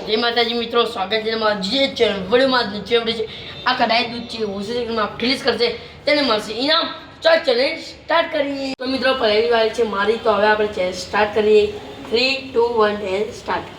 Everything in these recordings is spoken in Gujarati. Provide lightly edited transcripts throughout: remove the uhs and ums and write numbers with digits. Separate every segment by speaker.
Speaker 1: जय माताजी मित्रों, स्वागत है हमारा जे चैनल वीडियो में चेवड़ी છે આ કડાઈ દૂધ છે ઓસેમાં ફિનિશ કરશે તેને મળશે ઇનામ। ચાલ ચેલેન્જ સ્ટાર્ટ કરીએ। તો મિત્રો પહેલી વાર છે મારી, તો હવે આપણે ચેલેન્જ સ્ટાર્ટ કરીએ। 3 2 1 એન્ડ સ્ટાર્ટ।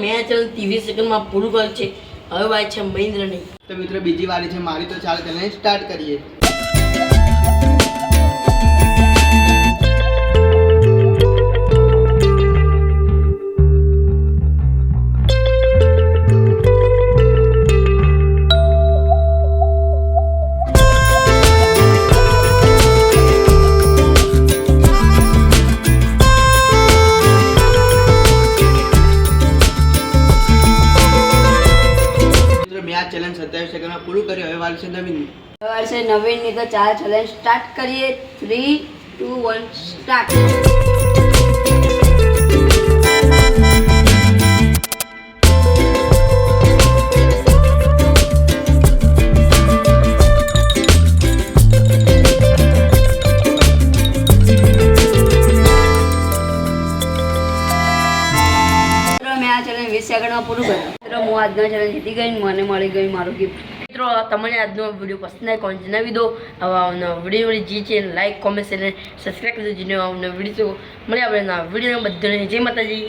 Speaker 1: मैं चैनल 30 सेकंड में पूરું કર છે। હવે વાત છે મહેન્દ્રની।
Speaker 2: તો મિત્રો બીજી વારી છે મારી, તો ચાલ ચેલેન્જ સ્ટાર્ટ કરીએ। આ ચેલેન્જ 27 સેકન્ડમાં પૂરું કર્યું। હવે વારી છે નવીનની।
Speaker 1: હવે છે નવીનની, તો ચાલ ચેલેન્જ સ્ટાર્ટ કરીએ। 3 2 1 સ્ટાર્ટ। મેં આ ચેલેન્જ 20 સેકન્ડમાં પૂરું કર્યું। મિત્રો હું આજનો ચેલેન્જ જીતી ગઈ, મને મળી ગઈ મારું ગિફ્ટ। મિત્રો તમને આજનો વિડીયો પસંદ આવે કોણ જણાવી દો। આવા વિડીયો જે છે લાઈક કોમેન્ટ અને સબસ્ક્રાઈબ કરી દેજો। આવવાનો વિડીયો મળે આપણે વિડીયો બધાને જય માતાજી।